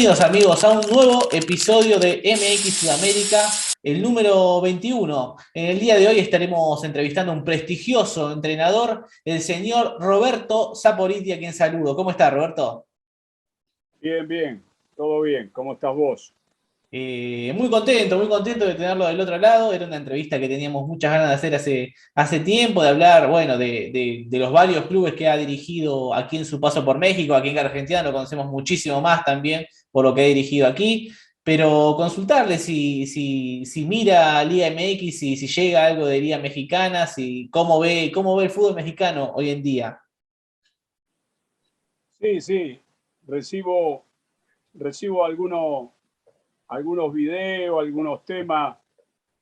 Bienvenidos amigos a un nuevo episodio de MX Sudamérica, el número 21. En el día de hoy estaremos entrevistando a un prestigioso entrenador, el señor Roberto Saporiti, a quien saludo. ¿Cómo está, Roberto? Bien, bien, todo bien. ¿Cómo estás vos? Muy contento de tenerlo del otro lado. Era una entrevista que teníamos muchas ganas de hacer hace tiempo, de hablar, bueno, de los varios clubes que ha dirigido aquí en su paso por México. Aquí en Argentina lo conocemos muchísimo más también por lo que ha dirigido aquí. Pero consultarle si mira Liga MX, si llega algo de Liga Mexicana, cómo ve el fútbol mexicano hoy en día. Sí, sí, recibo, recibo algunos videos, algunos temas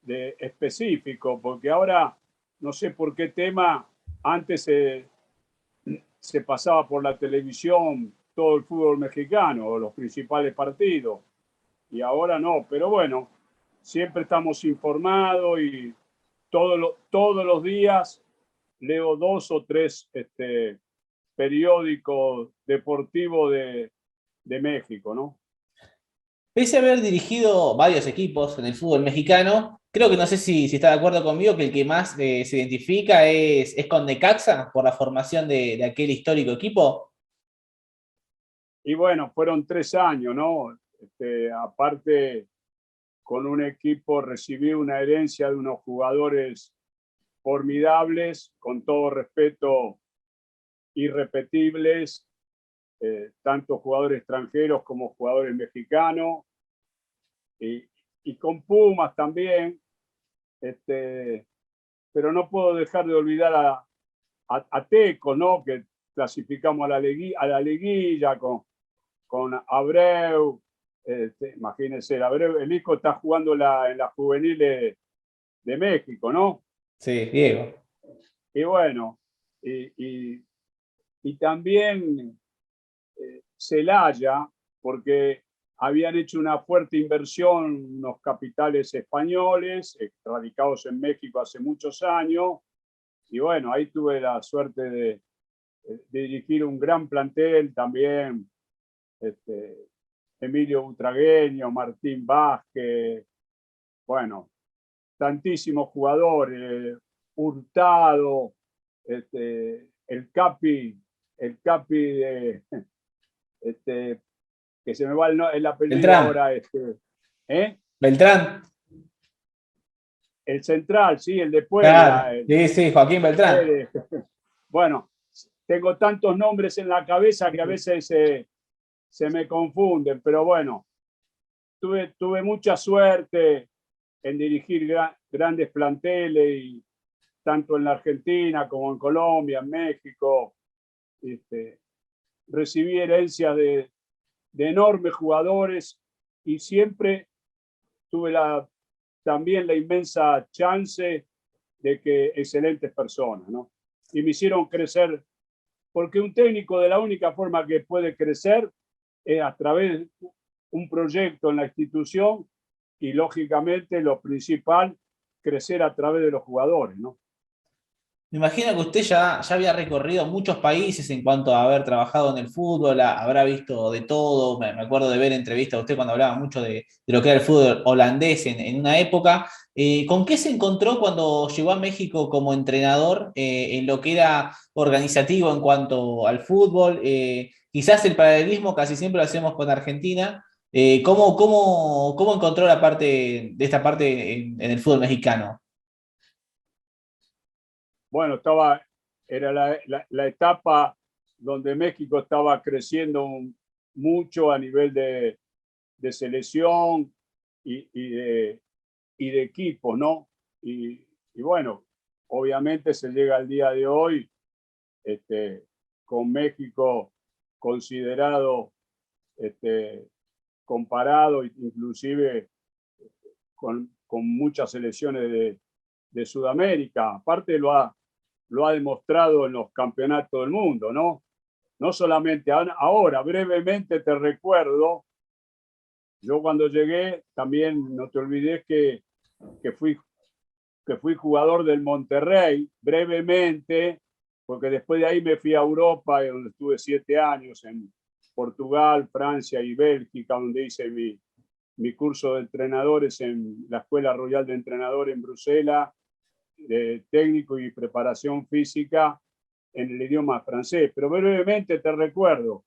específicos, porque ahora no sé por qué tema antes se pasaba por la televisión todo el fútbol mexicano o los principales partidos, y ahora no, pero bueno, siempre estamos informados y todos los días leo dos o tres periódico deportivo de México, ¿no? Pese a haber dirigido varios equipos en el fútbol mexicano, creo que no sé si está de acuerdo conmigo que el que más se identifica es con Necaxa por la formación de aquel histórico equipo. Y bueno, fueron 3 años, ¿no? Aparte, con un equipo recibí una herencia de unos jugadores formidables, con todo respeto, irrepetibles, tanto jugadores extranjeros como jugadores mexicanos, y, y con Pumas también, este, pero no puedo dejar de olvidar a Teco, ¿no? Que clasificamos a la liguilla con Abreu. Imagínense, Abreu, el hijo está jugando en la juvenil de México, ¿no? Sí, Diego. Y bueno, y, y, y también Celaya, porque habían hecho una fuerte inversión, unos capitales españoles, radicados en México hace muchos años, y bueno, ahí tuve la suerte de dirigir un gran plantel también, este, Emilio Butragueño, Martín Vázquez, bueno, tantísimos jugadores, Hurtado, el Capi de, este, que se me va el apellido Beltrán. ahora, ¿eh? Beltrán. El central, sí, el de Claro. Puebla. Sí, sí, Joaquín Beltrán. Eh, bueno, tengo tantos nombres en la cabeza que a veces se me confunden, pero bueno, tuve mucha suerte en dirigir grandes planteles, y tanto en la Argentina como en Colombia, en México. Este, Recibí herencias de enormes jugadores y siempre tuve también la inmensa chance de que excelentes personas, ¿no? Y me hicieron crecer, porque un técnico de la única forma que puede crecer es a través de un proyecto en la institución y lógicamente lo principal, crecer a través de los jugadores, ¿no? Me imagino que usted ya había recorrido muchos países en cuanto a haber trabajado en el fútbol, habrá visto de todo. Me acuerdo de ver entrevistas a usted cuando hablaba mucho de lo que era el fútbol holandés en una época. ¿Con qué se encontró cuando llegó a México como entrenador en lo que era organizativo en cuanto al fútbol? Quizás el paralelismo casi siempre lo hacemos con Argentina. ¿Cómo encontró de esta parte en el fútbol mexicano? Bueno, era la etapa donde México estaba creciendo mucho a nivel de selección y de equipo, ¿no? Y bueno, obviamente se llega al día de hoy, este, con México considerado, este, comparado inclusive con muchas selecciones de Sudamérica. Aparte lo ha demostrado en los campeonatos del mundo, ¿no? No solamente ahora, brevemente te recuerdo, yo cuando llegué, también no te olvides que fui, que fui jugador del Monterrey, brevemente, porque después de ahí me fui a Europa, donde estuve 7 años Portugal, Francia y Bélgica, donde hice mi curso de entrenadores en la Escuela Royal de Entrenadores en Bruselas, de técnico y preparación física en el idioma francés. Pero brevemente te recuerdo,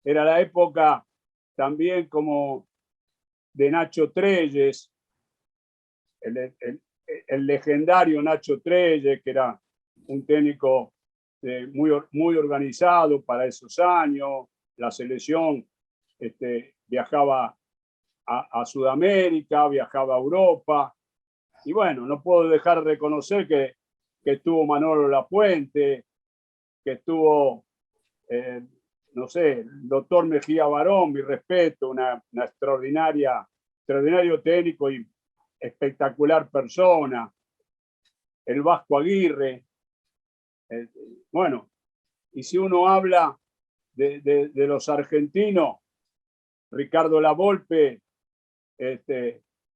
era la época también como de Nacho Treyes, el legendario Nacho Treyes, que era un técnico muy organizado para esos años. La selección viajaba a Sudamérica, viajaba a Europa. Y bueno, no puedo dejar de reconocer que estuvo Manolo Lapuente, que estuvo, no sé, el doctor Mejía Barón, mi respeto, una extraordinario técnico y espectacular persona, el Vasco Aguirre. Bueno, y si uno habla de los argentinos, Ricardo Lavolpe,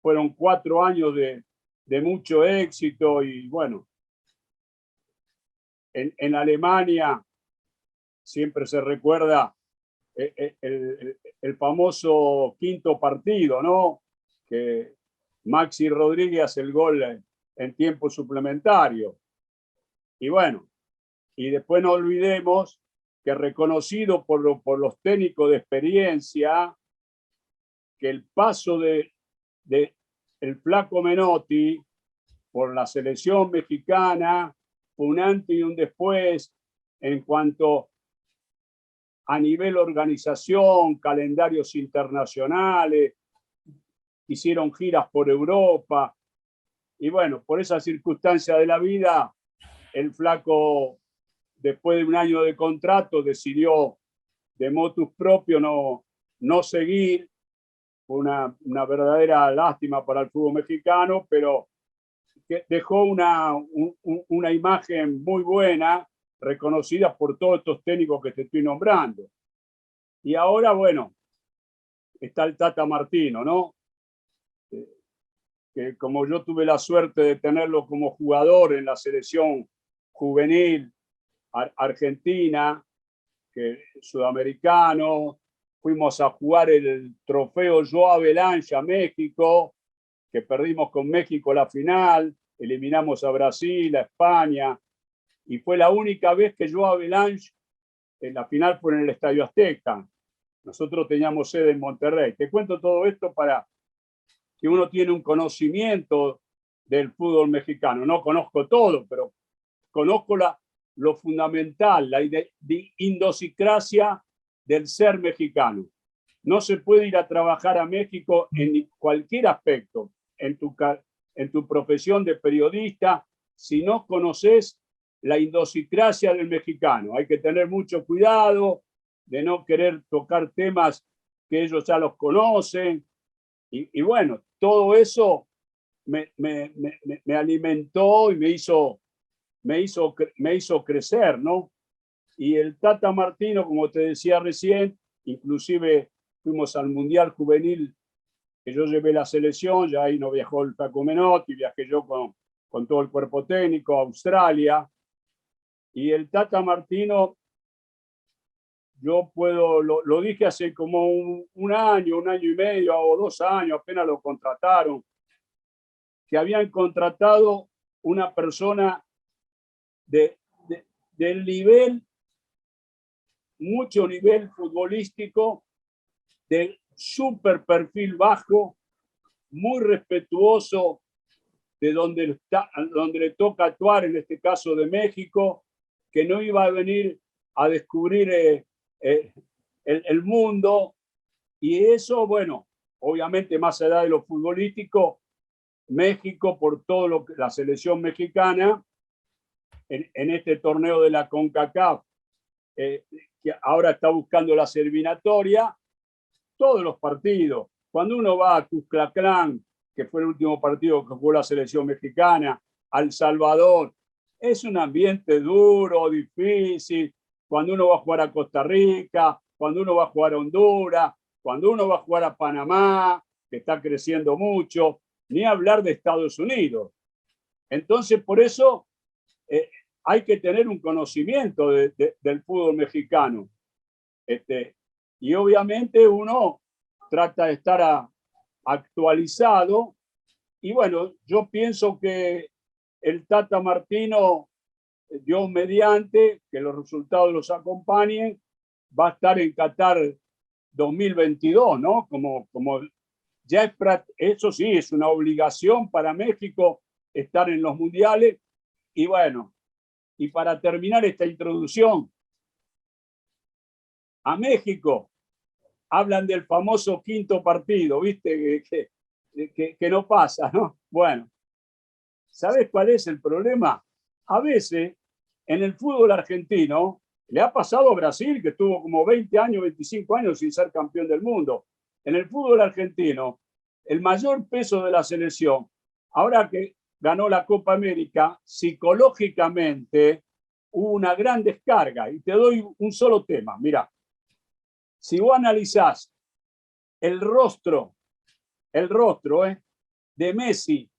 fueron 4 años de mucho éxito y bueno, en Alemania siempre se recuerda el famoso quinto partido, ¿no? Que Maxi Rodríguez hace el gol en tiempo suplementario. Y bueno, y después no olvidemos que reconocido por los técnicos de experiencia, que el paso de el Flaco Menotti por la selección mexicana fue un antes y un después en cuanto a nivel organización, calendarios internacionales, hicieron giras por Europa. Y bueno, por esa circunstancia de la vida, el Flaco, después de un año de contrato, decidió de motus propio no seguir. Fue una verdadera lástima para el fútbol mexicano, pero que dejó una imagen muy buena, reconocida por todos estos técnicos que te estoy nombrando. Y ahora, bueno, está el Tata Martino, ¿no? Que como yo tuve la suerte de tenerlo como jugador en la selección juvenil argentina, que sudamericano, fuimos a jugar el trofeo Joao Avelange a México, que perdimos con México la final, eliminamos a Brasil, a España, y fue la única vez que Joao Avelange en la final fue en el Estadio Azteca. Nosotros teníamos sede en Monterrey. Te cuento todo esto para que uno tiene un conocimiento del fútbol mexicano. No conozco todo, pero conozco lo fundamental, la idiosincrasia del ser mexicano. No se puede ir a trabajar a México en cualquier aspecto, en tu profesión de periodista, si no conoces la idiosincrasia del mexicano. Hay que tener mucho cuidado de no querer tocar temas que ellos ya los conocen. Y bueno, todo eso me alimentó y me hizo crecer, ¿no? Y el Tata Martino, como te decía recién, inclusive fuimos al Mundial Juvenil, que yo llevé la selección, ya ahí no viajó el Flaco Menotti, viajé yo con todo el cuerpo técnico a Australia. Y el Tata Martino, yo lo dije hace como un año y medio o 2 años, apenas lo contrataron, que habían contratado una persona del nivel, mucho nivel futbolístico, de súper perfil bajo, muy respetuoso de donde le toca actuar, en este caso de México, que no iba a venir a descubrir el mundo. Y eso, bueno, obviamente más allá de lo futbolístico, México, por todo lo que la selección mexicana, en este torneo de la CONCACAF, que ahora está buscando la eliminatoria, todos los partidos. Cuando uno va a Cuscatlán, que fue el último partido que jugó la selección mexicana, a El Salvador, es un ambiente duro, difícil. Cuando uno va a jugar a Costa Rica, cuando uno va a jugar a Honduras, cuando uno va a jugar a Panamá, que está creciendo mucho, ni hablar de Estados Unidos. Entonces, por eso hay que tener un conocimiento del fútbol mexicano. Y obviamente uno trata de estar actualizado. Y bueno, yo pienso que el Tata Martino, Dios mediante, que los resultados los acompañen, va a estar en Qatar 2022, ¿no? Como ya es, eso sí, es una obligación para México estar en los mundiales. Y bueno, y para terminar esta introducción, a México hablan del famoso quinto partido, ¿viste? Que no pasa, ¿no? Bueno, ¿sabes cuál es el problema? A veces en el fútbol argentino le ha pasado a Brasil, que tuvo como 20 años, 25 años sin ser campeón del mundo. En el fútbol argentino, el mayor peso de la selección, ahora que ganó la Copa América, psicológicamente hubo una gran descarga. Y te doy un solo tema. Mira, si vos analizás el rostro de Messi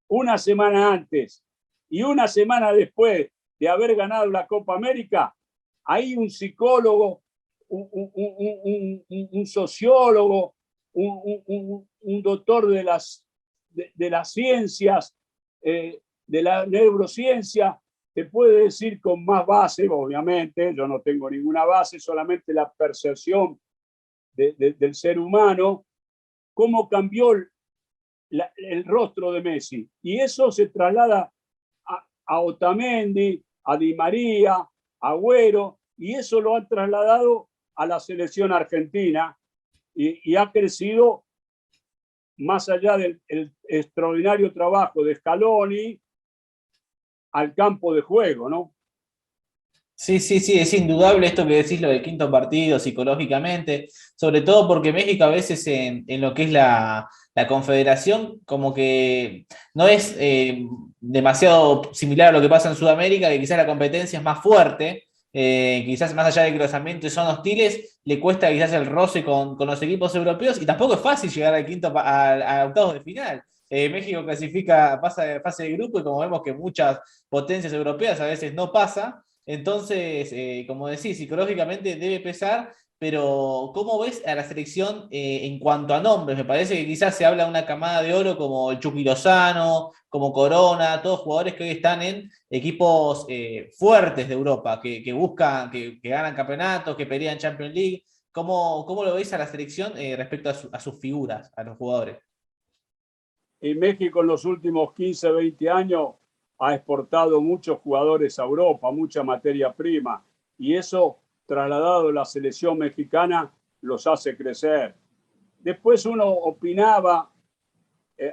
una semana antes y una semana después de haber ganado la Copa América, hay un psicólogo, un sociólogo, un doctor de las ciencias, de la neurociencia, te puede decir con más base, obviamente, yo no tengo ninguna base, solamente la percepción del ser humano, cómo cambió el rostro de Messi. Y eso se traslada a Otamendi, a Di María, a Agüero, y eso lo han trasladado a la selección argentina y ha crecido más allá del extraordinario trabajo de Scaloni al campo de juego, ¿no? Sí, sí, sí, es indudable esto que decís, lo del quinto partido psicológicamente, sobre todo porque México a veces en lo que es la confederación, como que no es demasiado similar a lo que pasa en Sudamérica, que quizás la competencia es más fuerte, quizás más allá de que los ambientes son hostiles, le cuesta quizás el roce con los equipos europeos y tampoco es fácil llegar al a octavos de final. México clasifica, pasa de fase de grupo y como vemos que muchas potencias europeas a veces no pasa. Entonces, como decís, psicológicamente debe pesar, pero ¿cómo ves a la selección en cuanto a nombres? Me parece que quizás se habla de una camada de oro como el Chucky Lozano, como Corona, todos jugadores que hoy están en equipos fuertes de Europa, que buscan, que ganan campeonatos, que pelean Champions League. ¿Cómo lo ves a la selección respecto a sus figuras, a los jugadores? Y México en los últimos 15, 20 años ha exportado muchos jugadores a Europa, mucha materia prima, y eso, trasladado a la selección mexicana, los hace crecer. Después uno opinaba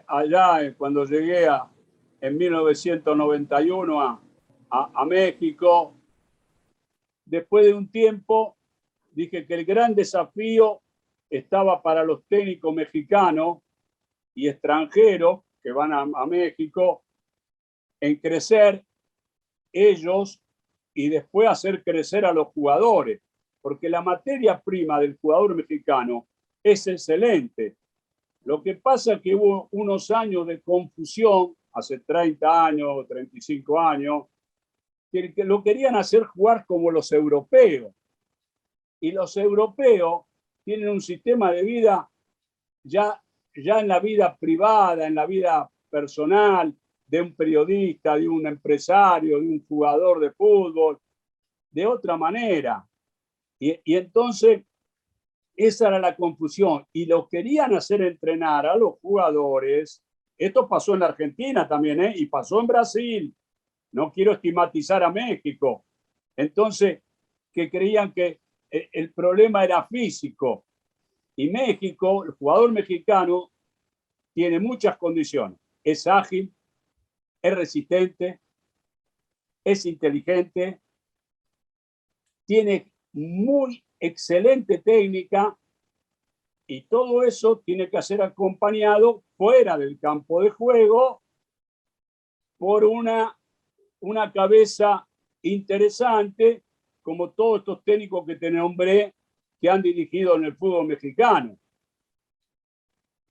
allá cuando llegué en 1991 a México, después de un tiempo dije que el gran desafío estaba para los técnicos mexicanos y extranjeros que van a México en crecer ellos y después hacer crecer a los jugadores, porque la materia prima del jugador mexicano es excelente. Lo que pasa es que hubo unos años de confusión, hace 30 años, 35 años, que lo querían hacer jugar como los europeos. Y los europeos tienen un sistema de vida ya en la vida privada, en la vida personal, de un periodista, de un empresario, de un jugador de fútbol, de otra manera. Y entonces esa era la confusión. Y lo querían hacer entrenar a los jugadores. Esto pasó en la Argentina también, ¿eh? Y pasó en Brasil. No quiero estigmatizar a México. Entonces, que creían que el problema era físico. Y México, el jugador mexicano, tiene muchas condiciones. Es ágil, es resistente, es inteligente, tiene muy excelente técnica y todo eso tiene que ser acompañado fuera del campo de juego por una cabeza interesante, como todos estos técnicos que te nombré que han dirigido en el fútbol mexicano.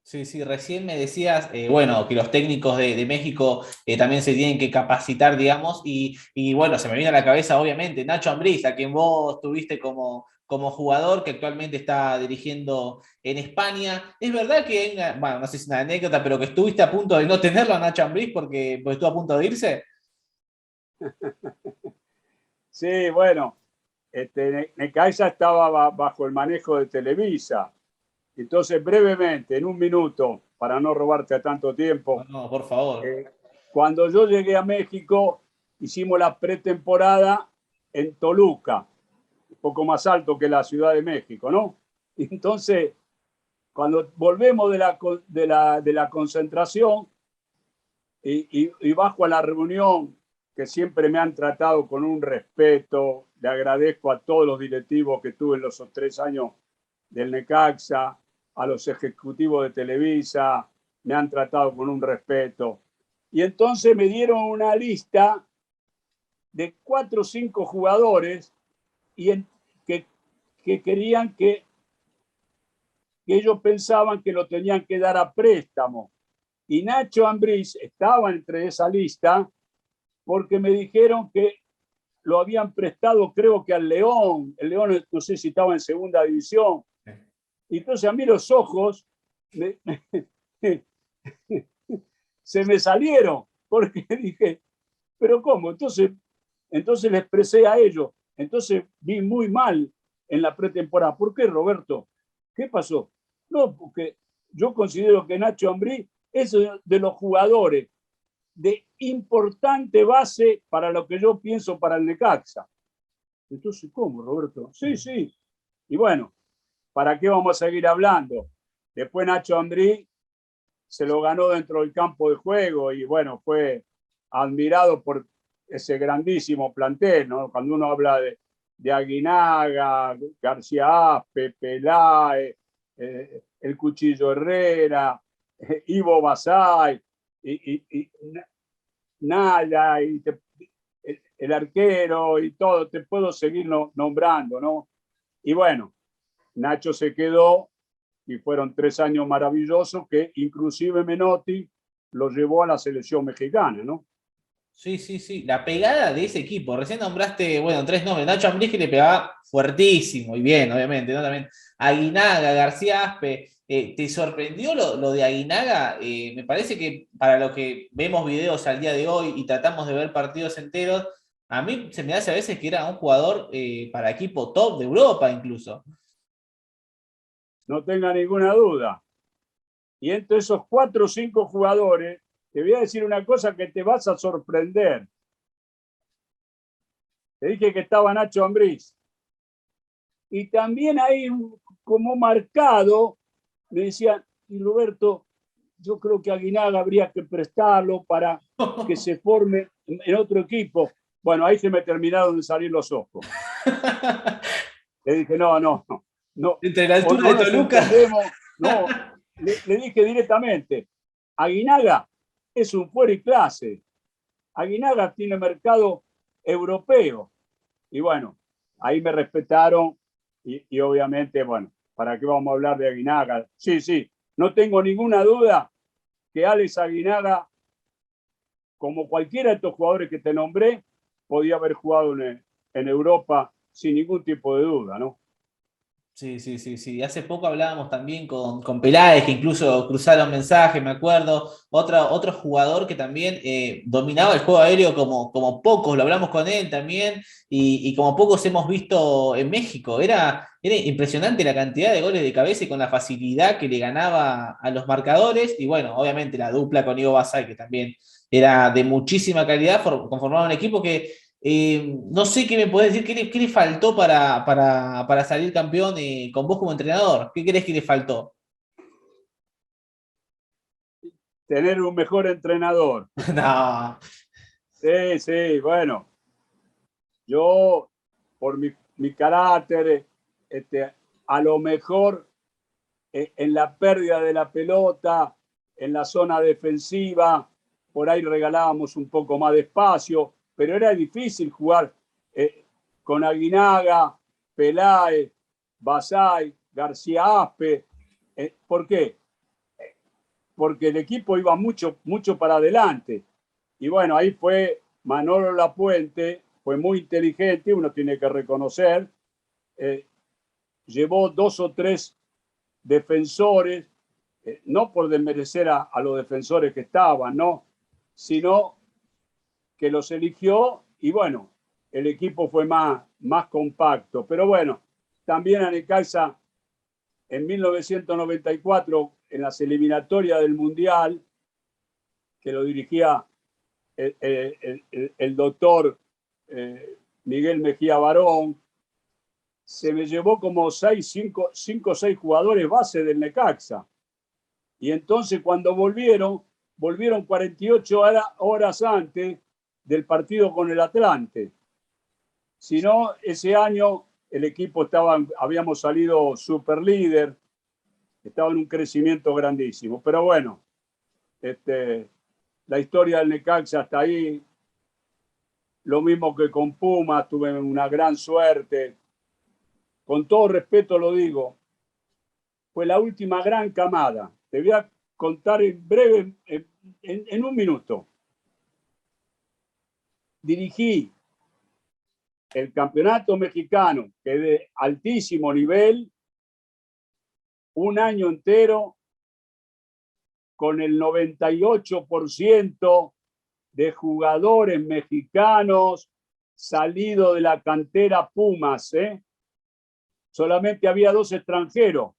Sí, sí, recién me decías, bueno, que los técnicos de México también se tienen que capacitar, digamos, y bueno, se me viene a la cabeza, obviamente, Nacho Ambriz, a quien vos tuviste como jugador que actualmente está dirigiendo en España. Es verdad que, bueno, no sé si es una anécdota, pero que estuviste a punto de no tenerlo a Nacho Ambriz porque estuvo a punto de irse. Sí, bueno, Necaxa estaba bajo el manejo de Televisa. Entonces, brevemente, en un minuto, para no robarte tanto No, tiempo, no, por favor. eh, cuando yo llegué a México, hicimos la pretemporada en Toluca, un poco más alto que la Ciudad de México, ¿no? Entonces, cuando volvemos de la concentración y bajo a la reunión, que siempre me han tratado con un respeto, le agradezco a todos los directivos que tuve en los 3 años del Necaxa, a los ejecutivos de Televisa, me han tratado con un respeto. Y entonces me dieron una lista de 4 o 5 jugadores y que, que querían que ellos pensaban que lo tenían que dar a préstamo. Y Nacho Ambriz estaba entre esa lista porque me dijeron que lo habían prestado, creo que al León. El León no sé si estaba en segunda división. Y entonces a mí los ojos se me salieron porque dije, pero ¿cómo? Entonces le expresé a ellos. Entonces vi muy mal en la pretemporada. ¿Por qué, Roberto? ¿Qué pasó? No, porque yo considero que Nacho Ambriz es de los jugadores de importante base para lo que yo pienso para el Necaxa. Entonces, ¿cómo, Roberto? Sí, sí. Y bueno, ¿para qué vamos a seguir hablando? Después Nacho Ambriz se lo ganó dentro del campo de juego y bueno, fue admirado por ese grandísimo plantel, ¿no? Cuando uno habla de Aguinaga, García Aspe, Peláez, el Cuchillo Herrera, Ivo Basay, y Naya, el arquero y todo, te puedo seguir nombrando, ¿no? Y bueno, Nacho se quedó y fueron 3 años maravillosos que inclusive Menotti lo llevó a la selección mexicana, ¿no? Sí, sí, sí. La pegada de ese equipo. Recién nombraste, bueno, tres nombres. Nacho Ambriz que le pegaba fuertísimo y bien, obviamente, ¿no? También Aguinaga, García Aspe. ¿Te sorprendió lo de Aguinaga? Me parece que para lo que vemos videos al día de hoy y tratamos de ver partidos enteros, a mí se me hace a veces que era un jugador para equipo top de Europa incluso. No tenga ninguna duda. Y entre esos 4 o 5 jugadores, te voy a decir una cosa que te vas a sorprender. Te dije que estaba Nacho Ambriz. Y también ahí, como marcado, me decían, y Roberto, yo creo que Aguinaga habría que prestarlo para que se forme en otro equipo. Bueno, ahí se me terminaron de salir los ojos. Le dije, no, Entre la o altura no de nos Toluca. entendemos, no. Le dije directamente, Aguinaga es un fuera y clase. Aguinaga tiene mercado europeo. Y bueno, ahí me respetaron y obviamente, bueno, ¿para qué vamos a hablar de Aguinaga? Sí, sí, no tengo ninguna duda que Alex Aguinaga, como cualquiera de estos jugadores que te nombré, podía haber jugado en Europa sin ningún tipo de duda, ¿no? Sí, sí, sí, sí. Hace poco hablábamos también con Peláez, que incluso cruzaron mensajes, me acuerdo. Otro jugador que también dominaba el juego aéreo como pocos, lo hablamos con él también, y como pocos hemos visto en México. Era impresionante la cantidad de goles de cabeza y con la facilidad que le ganaba a los marcadores. Y bueno, obviamente la dupla con Ivo Basay, que también era de muchísima calidad, conformaba un equipo que no sé qué me podés decir, qué le faltó para salir campeón con vos como entrenador. ¿Qué crees que le faltó? Tener un mejor entrenador. No. Sí, sí, bueno, yo por mi carácter, a lo mejor en la pérdida de la pelota, en la zona defensiva, por ahí regalábamos un poco más de espacio, pero era difícil jugar con Aguinaga, Peláez, Basay, García Aspe. ¿Por qué? Porque el equipo iba mucho, mucho para adelante. Y bueno, ahí fue Manolo Lapuente, fue muy inteligente, uno tiene que reconocer, llevó 2 o 3 defensores, no por desmerecer a los defensores que estaban, ¿no? Sino que los eligió y bueno, el equipo fue más compacto. Pero bueno, también a Necaxa en 1994, en las eliminatorias del Mundial, que lo dirigía el doctor Miguel Mejía Barón, se me llevó como 5 o 6 jugadores base del Necaxa. Y entonces cuando volvieron 48 horas antes del partido con el Atlante. Si no, ese año el equipo habíamos salido super líder, estaba en un crecimiento grandísimo. Pero bueno, la historia del Necaxa hasta ahí, lo mismo que con Pumas, tuve una gran suerte. Con todo respeto lo digo, fue la última gran camada. Te voy a contar en breve, en un minuto. Dirigí el campeonato mexicano, que es de altísimo nivel, un año entero, con el 98% de jugadores mexicanos salidos de la cantera Pumas, ¿eh? Solamente había 2 extranjeros.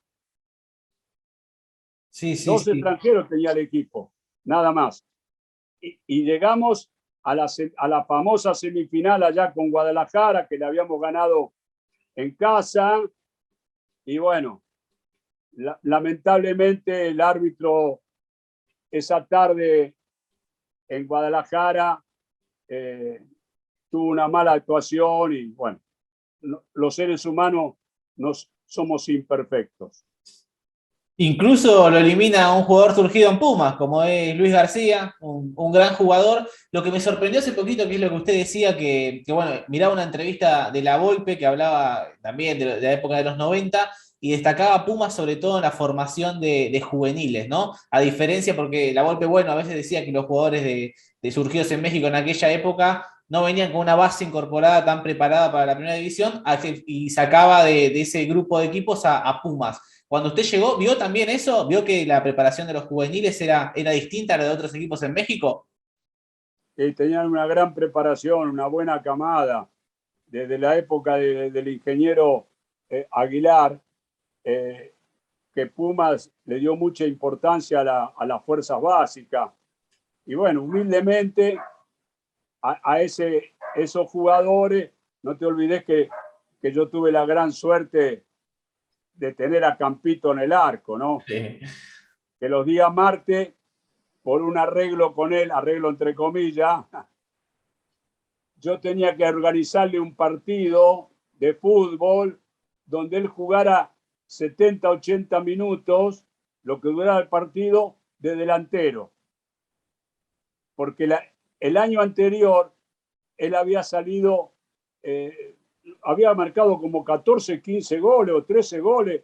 Sí, sí, 2 sí. extranjeros tenía el equipo, nada más. Y llegamos a la famosa semifinal allá con Guadalajara, que le habíamos ganado en casa. Y bueno, lamentablemente el árbitro esa tarde en Guadalajara tuvo una mala actuación y bueno, los seres humanos somos imperfectos. Incluso lo elimina un jugador surgido en Pumas, como es Luis García, un gran jugador. Lo que me sorprendió hace poquito, que es lo que usted decía, que bueno, miraba una entrevista de La Volpe que hablaba también de la época de los 90 y destacaba a Pumas sobre todo en la formación de juveniles, ¿no? A diferencia, porque La Volpe, bueno, a veces decía que los jugadores de surgidos en México en aquella época no venían con una base incorporada tan preparada para la primera división y sacaba de ese grupo de equipos a Pumas. Cuando usted llegó, ¿vio también eso? ¿Vio que la preparación de los juveniles era distinta a la de otros equipos en México? Tenían una gran preparación, una buena camada, desde la época del ingeniero Aguilar, que Pumas le dio mucha importancia a las fuerzas básicas. Y bueno, humildemente esos jugadores, no te olvides que yo tuve la gran suerte de tener a Campito en el arco, ¿no? Sí. Que los días martes, por un arreglo con él, arreglo entre comillas, yo tenía que organizarle un partido de fútbol donde él jugara 70, 80 minutos, lo que duraba el partido, de delantero. Porque el año anterior él había salido, había marcado como 14, 15 goles o 13 goles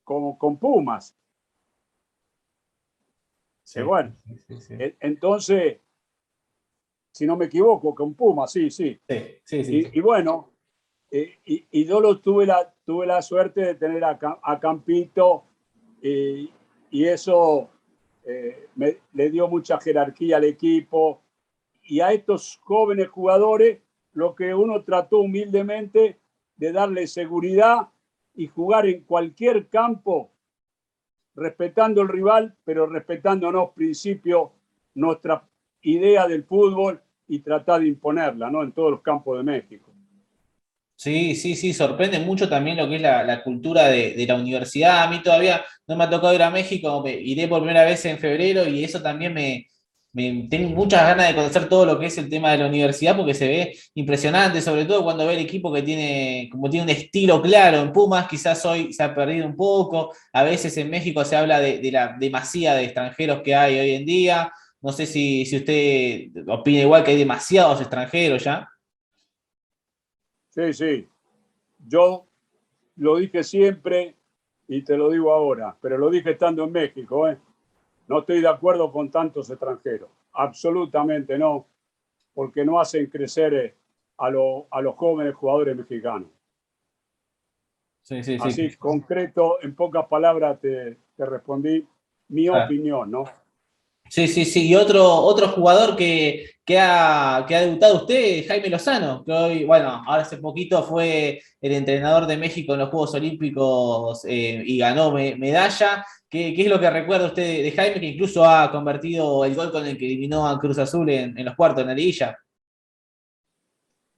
con Pumas. Sí, Bueno, sí, sí. entonces, si no me equivoco, con Pumas, sí, sí. Sí, sí, sí, Y bueno, y yo tuve la suerte de tener a Campito y eso le dio mucha jerarquía al equipo y a estos jóvenes jugadores lo que uno trató humildemente de darle seguridad y jugar en cualquier campo respetando el rival, pero respetándonos principios, nuestra idea del fútbol y tratar de imponerla, ¿no? En todos los campos de México. Sí, sí, sí, sorprende mucho también lo que es la cultura de la universidad. A mí todavía no me ha tocado ir a México, iré por primera vez en febrero y eso también tengo muchas ganas de conocer todo lo que es el tema de la universidad porque se ve impresionante, sobre todo cuando ve el equipo que como tiene un estilo claro. En Pumas quizás hoy se ha perdido un poco, a veces en México se habla de la demasía de extranjeros que hay hoy en día. No sé si usted opina igual que hay demasiados extranjeros ya. Sí, sí. Yo lo dije siempre y te lo digo ahora, pero lo dije estando en México, ¿eh? No estoy de acuerdo con tantos extranjeros. Absolutamente no, porque no hacen crecer a los jóvenes jugadores mexicanos. Sí, sí, sí. Así concreto, en pocas palabras te respondí mi Claro. opinión, ¿no? Sí, sí, sí. Y otro jugador que ha debutado usted, Jaime Lozano, que hoy, bueno, ahora hace poquito fue el entrenador de México en los Juegos Olímpicos y ganó medalla. ¿Qué es lo que recuerda usted de Jaime, que incluso ha convertido el gol con el que eliminó a Cruz Azul en los cuartos, en la liguilla?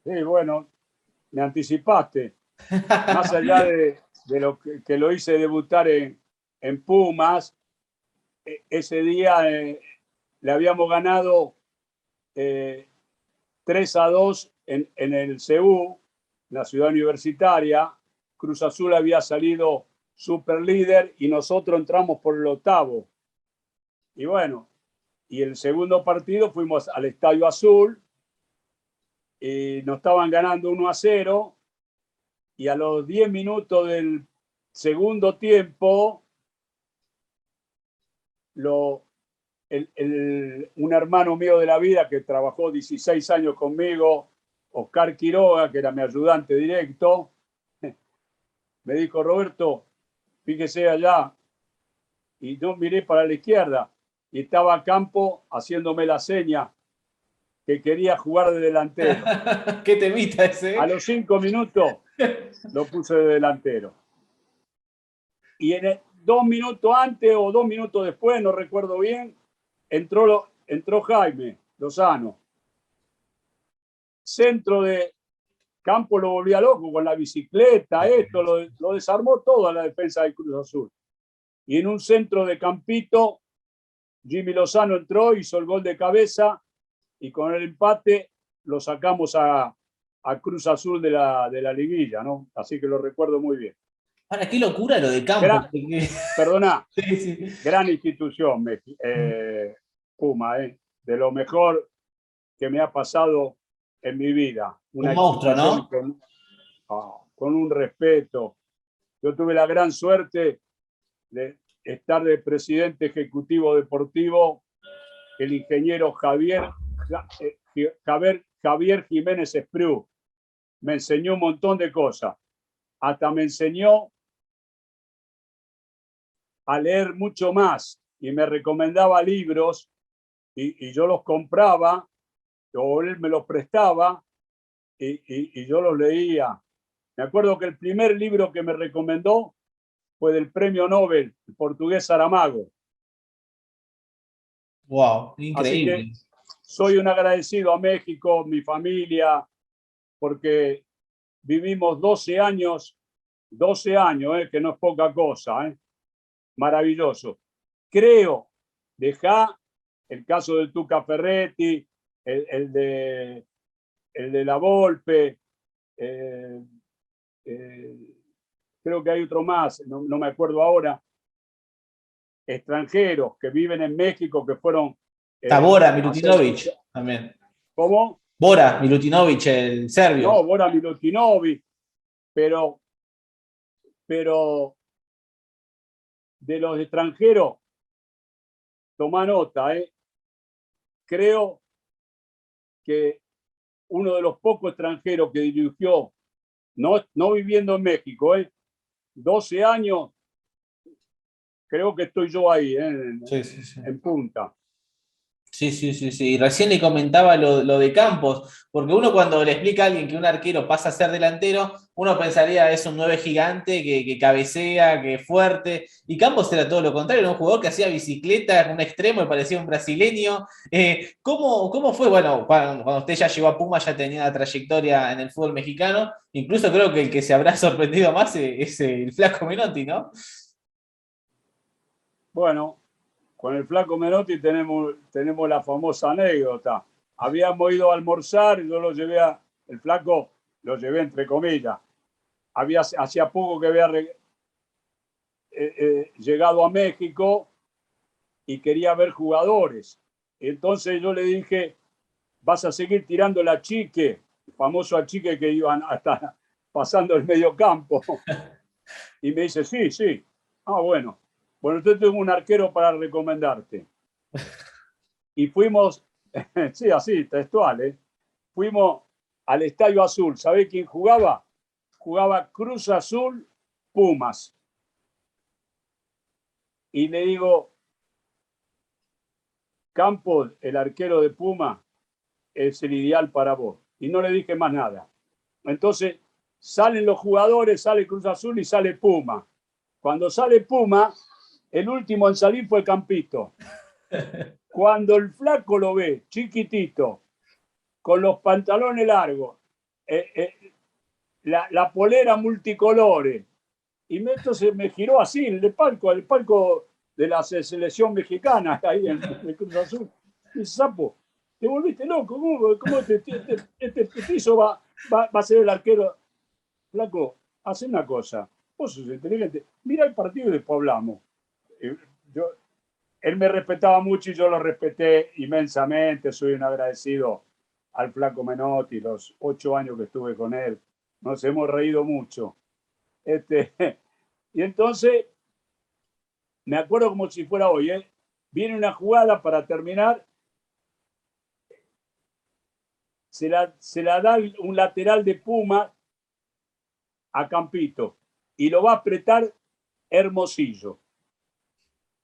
Sí, bueno, me anticipaste. Más allá de lo que lo hice debutar en Pumas, ese día le habíamos ganado 3-2 en el CU, la ciudad universitaria. Cruz Azul había salido super líder y nosotros entramos por el octavo. Y bueno, y el segundo partido fuimos al Estadio Azul y nos estaban ganando 1-0 y a los 10 minutos del segundo tiempo un hermano mío de la vida que trabajó 16 años conmigo, Oscar Quiroga, que era mi ayudante directo, me dijo: Roberto, fíjese allá, y yo miré para la izquierda y estaba Campo haciéndome la seña que quería jugar de delantero. ¿Qué temita A ese? los 5 minutos lo puse de delantero. Y 2 minutos antes o 2 minutos después, no recuerdo bien, entró Jaime Lozano. Centro de Campo lo volvía loco con la bicicleta, lo desarmó todo a la defensa del Cruz Azul. Y en un centro de Campito, Jimmy Lozano entró, hizo el gol de cabeza y con el empate lo sacamos a Cruz Azul de la liguilla, ¿no? Así que lo recuerdo muy bien. Ahora, qué locura lo de Campos. Gran, perdona, Sí, sí. gran institución, Puma, de lo mejor que me ha pasado en mi vida. Un Una monstruo, ¿no? institución con un respeto. Yo tuve la gran suerte de estar de presidente ejecutivo deportivo el ingeniero Javier Jiménez Espriu. Me enseñó un montón de cosas. Hasta me enseñó a leer mucho más y me recomendaba libros y yo los compraba o él me los prestaba y yo los leía. Me acuerdo que el primer libro que me recomendó fue del premio Nobel, el portugués Saramago. Wow, Así que increíble. soy un agradecido a México, mi familia, porque vivimos 12 años, que no es poca cosa, maravilloso. Creo, deja el caso del Tuca Ferretti, el de la Volpe, eh, eh, creo que hay otro más, no me acuerdo ahora, extranjeros que viven en México, que fueron Está Bora a hacer... Milutinovic también. ¿Cómo? Bora Milutinovic, el serbio. No, Bora Milutinovic, pero, pero de los extranjeros, toma nota, creo que uno de los pocos extranjeros que dirigió, no viviendo en México, 12 años, creo que estoy yo ahí, Sí, sí, sí. en punta. Sí, sí, sí, sí. Y recién le comentaba lo de Campos, porque uno cuando le explica a alguien que un arquero pasa a ser delantero, uno pensaría es un 9 gigante que cabecea, que es fuerte, y Campos era todo lo contrario, era un jugador que hacía bicicleta, un extremo, y parecía un brasileño. ¿Cómo fue? Bueno, cuando usted ya llegó a Puma ya tenía una trayectoria en el fútbol mexicano, incluso creo que el que se habrá sorprendido más es el Flaco Menotti, ¿no? Bueno, con el Flaco Menotti tenemos la famosa anécdota. Habíamos ido a almorzar y yo el Flaco lo llevé entre comillas. Hacía poco que había llegado a México y quería ver jugadores. Entonces yo le dije: vas a seguir tirando la chique, el famoso achique que iban hasta pasando el medio campo. Y me dice: sí, sí. Ah, bueno. Bueno, entonces tengo un arquero para recomendarte. Y fuimos, sí, así, textual, fuimos al Estadio Azul. ¿Sabés quién jugaba? Jugaba Cruz Azul Pumas. Y le digo, Campos, el arquero de Puma, es el ideal para vos. Y no le dije más nada. Entonces salen los jugadores, sale Cruz Azul y sale Puma. Cuando sale Puma, el último en salir fue Campito. Cuando el flaco lo ve, chiquitito, con los pantalones largos, la polera multicolores, y entonces me giró así, el palco de la selección mexicana, ahí en el Cruz Azul. Y dice, Sapo, te volviste loco, ¿cómo este petizo va a ser el arquero? Flaco, hace una cosa, vos sos inteligente, mira el partido y después hablamos. Yo, él me respetaba mucho y yo lo respeté inmensamente, soy un agradecido al flaco Menotti, los 8 años que estuve con él, nos hemos reído mucho. Y entonces, me acuerdo como si fuera hoy, viene una jugada para terminar, se la da un lateral de Puma a Campito y lo va a apretar Hermosillo.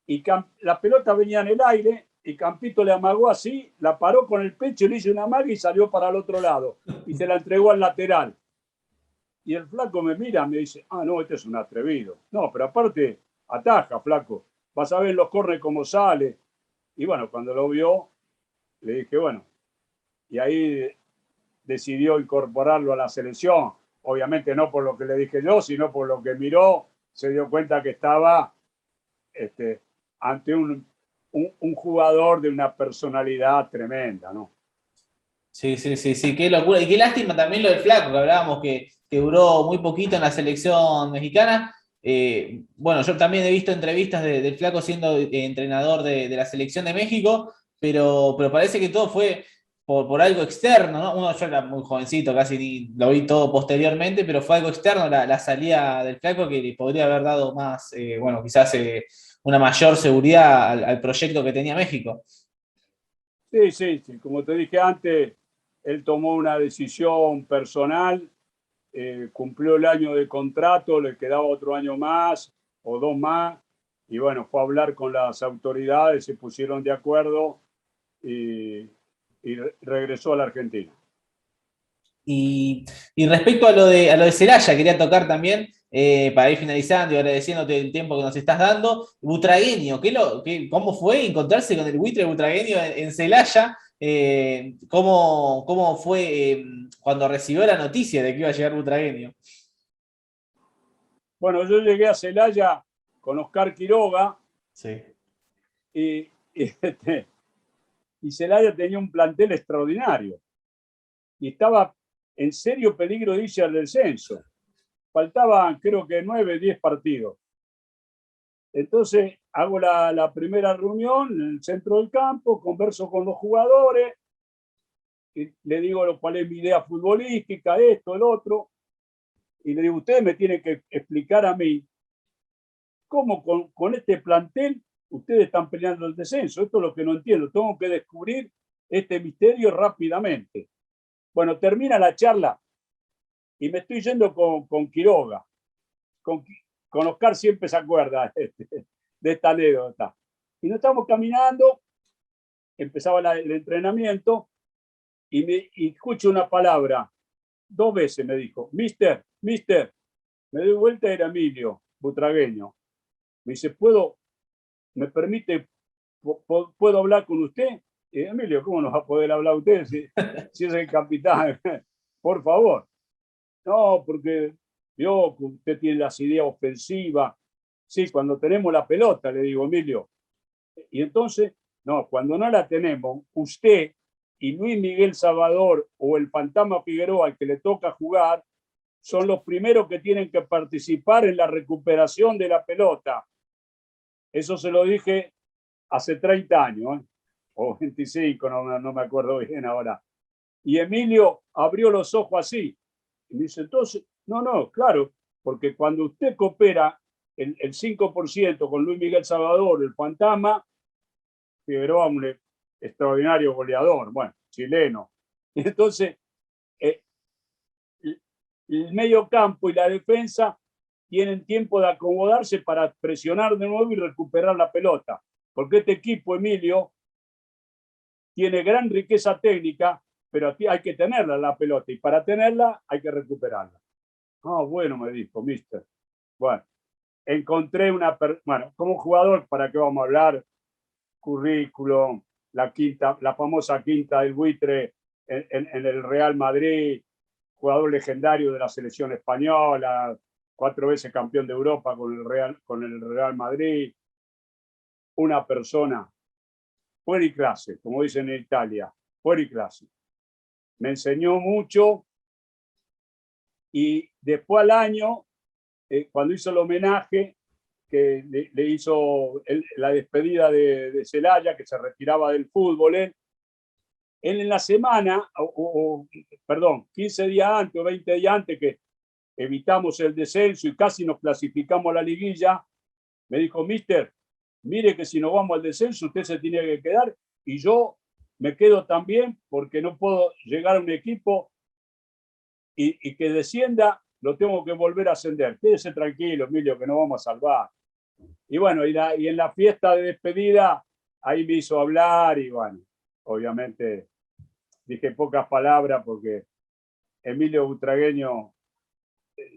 Y la pelota venía en el aire y Campito le amagó así, la paró con el pecho, le hizo una amague y salió para el otro lado y se la entregó al lateral. Y el flaco me mira, me dice, no, este es un atrevido. No, pero aparte, ataja, flaco. Vas a ver los corre cómo sale. Y bueno, cuando lo vio, le dije, bueno, y ahí decidió incorporarlo a la selección. Obviamente no por lo que le dije yo, sino por lo que miró, se dio cuenta que estaba ante un jugador de una personalidad tremenda, ¿no? Sí, sí, sí, sí, qué locura. Y qué lástima también lo del Flaco, que hablábamos que duró muy poquito en la selección mexicana. Bueno, yo también he visto entrevistas del Flaco siendo entrenador de la selección de México, pero parece que todo fue por algo externo, ¿no? Yo era muy jovencito, casi ni lo vi todo posteriormente, pero fue algo externo la salida del Flaco que le podría haber dado más, bueno, quizás una mayor seguridad al proyecto que tenía México. Sí, sí, sí, como te dije antes, él tomó una decisión personal, cumplió el año de contrato, le quedaba otro año más o 2 más, y bueno, fue a hablar con las autoridades, se pusieron de acuerdo y regresó a la Argentina. Y respecto a lo de Celaya, quería tocar también, para ir finalizando y agradeciéndote el tiempo que nos estás dando. Butragueño, ¿cómo fue encontrarse con el buitre butragueño en Celaya? ¿Cómo fue cuando recibió la noticia de que iba a llegar Butragueño? Bueno, yo llegué a Celaya con Oscar Quiroga Sí. y, y Celaya tenía un plantel extraordinario y estaba en serio peligro de irse al descenso. Faltaban creo que 9, 10 partidos. Entonces hago la primera reunión en el centro del campo, converso con los jugadores, y le digo cuál es mi idea futbolística, esto, el otro, y le digo, ustedes me tienen que explicar a mí cómo con este plantel ustedes están peleando el descenso. Esto es lo que no entiendo. Tengo que descubrir este misterio rápidamente. Bueno, termina la charla y me estoy yendo con Quiroga. Con Oscar siempre se acuerda de esta anécdota. Y nos estamos caminando, empezaba el entrenamiento y escucho una palabra. 2 veces me dijo, mister. Me doy vuelta, era Emilio Butragueño. Me dice, ¿me permite, puedo hablar con usted? Y Emilio, ¿cómo nos va a poder hablar usted si es el capitán? Por favor. No, porque vio que usted tiene las ideas ofensivas. Sí, cuando tenemos la pelota, le digo, Emilio. Y entonces, no, cuando no la tenemos, usted y Luis Miguel Salvador o el Fantasma Figueroa, al que le toca jugar, son los primeros que tienen que participar en la recuperación de la pelota. Eso se lo dije hace 30 años, o 25, no me acuerdo bien ahora. Y Emilio abrió los ojos así. Y me dice, entonces, no, claro, porque cuando usted coopera el 5% con Luis Miguel Salvador, el Fantasma, Figueroa, un extraordinario goleador, bueno, chileno. Y entonces, el medio campo y la defensa tienen tiempo de acomodarse para presionar de nuevo y recuperar la pelota. Porque este equipo, Emilio, tiene gran riqueza técnica, pero hay que tenerla la pelota, y para tenerla hay que recuperarla. Ah, bueno, me dijo, mister. Bueno, encontré bueno, como jugador, ¿para qué vamos a hablar? Currículum, la famosa quinta del buitre en el Real Madrid, jugador legendario de la selección española, 4 veces campeón de Europa con el Real Madrid, una persona fuera y clase, como dicen en Italia, fuera y clase. Me enseñó mucho, y después al año, cuando hizo el homenaje, que le hizo la despedida de Celaya, que se retiraba del fútbol, él en la semana, perdón, 15 días antes o 20 días antes, que evitamos el descenso y casi nos clasificamos a la liguilla, me dijo, mister, mire que si nos vamos al descenso usted se tiene que quedar y yo me quedo también, porque no puedo llegar a un equipo y que descienda, lo tengo que volver a ascender. Quédese tranquilo, Emilio, que no vamos a salvar. Y bueno, y en la fiesta de despedida, ahí me hizo hablar y bueno, obviamente dije pocas palabras porque Emilio Butragueño,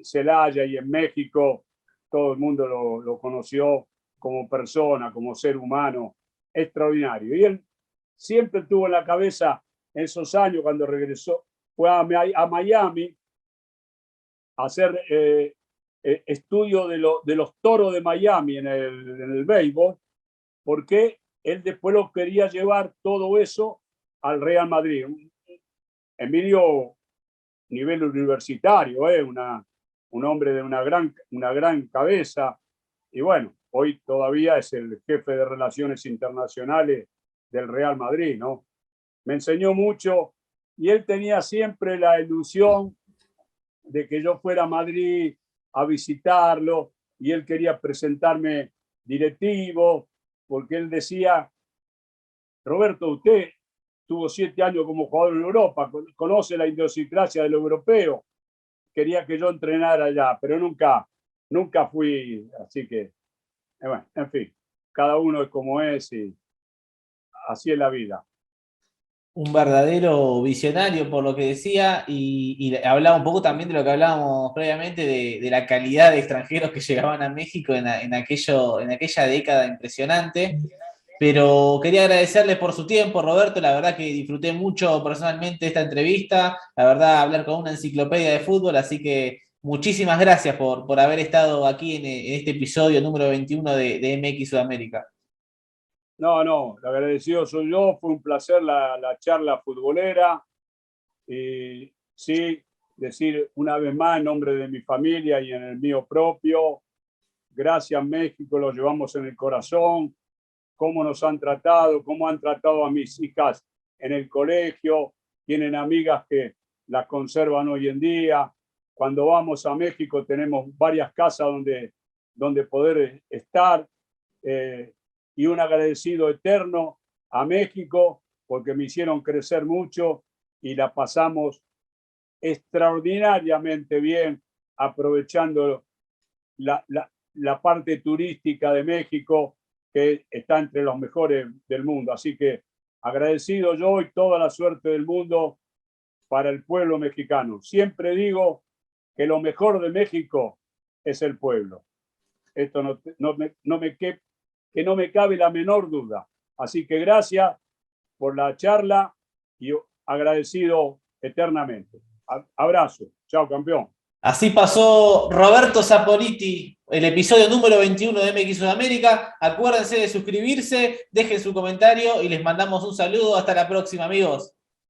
Celaya y en México, todo el mundo lo conoció como persona, como ser humano, extraordinario. Y él siempre tuvo en la cabeza, en esos años cuando regresó, fue a Miami a hacer estudio de los toros de Miami en el béisbol, porque él después lo quería llevar todo eso al Real Madrid. Emilio, nivel universitario, un hombre de una gran cabeza, y bueno, hoy todavía es el jefe de Relaciones Internacionales del Real Madrid, ¿no? Me enseñó mucho, y él tenía siempre la ilusión de que yo fuera a Madrid a visitarlo, y él quería presentarme directivo, porque él decía, Roberto, usted tuvo 7 años como jugador en Europa, conoce la idiosincrasia del europeo, quería que yo entrenara allá, pero nunca fui, así que, bueno, en fin, cada uno es como es y así es la vida. Un verdadero visionario por lo que decía, y hablaba un poco también de lo que hablábamos previamente, de la calidad de extranjeros que llegaban a México en aquella década impresionante. Pero quería agradecerle por su tiempo, Roberto. La verdad que disfruté mucho personalmente esta entrevista. La verdad, hablar con una enciclopedia de fútbol. Así que muchísimas gracias por haber estado aquí en este episodio número 21 de MX Sudamérica. No, el agradecido soy yo. Fue un placer la charla futbolera. Y sí, decir una vez más en nombre de mi familia y en el mío propio, gracias México, lo llevamos en el corazón. Cómo nos han tratado, cómo han tratado a mis hijas en el colegio, tienen amigas que las conservan hoy en día. Cuando vamos a México tenemos varias casas donde poder estar, y un agradecido eterno a México porque me hicieron crecer mucho y la pasamos extraordinariamente bien, aprovechando la parte turística de México, que está entre los mejores del mundo. Así que agradecido yo y toda la suerte del mundo para el pueblo mexicano. Siempre digo que lo mejor de México es el pueblo. Esto no me cabe la menor duda. Así que gracias por la charla y agradecido eternamente. Abrazo. Chao, campeón. Así pasó Roberto Saporiti, el episodio número 21 de MX Sudamérica. Acuérdense de suscribirse, dejen su comentario y les mandamos un saludo. Hasta la próxima, amigos.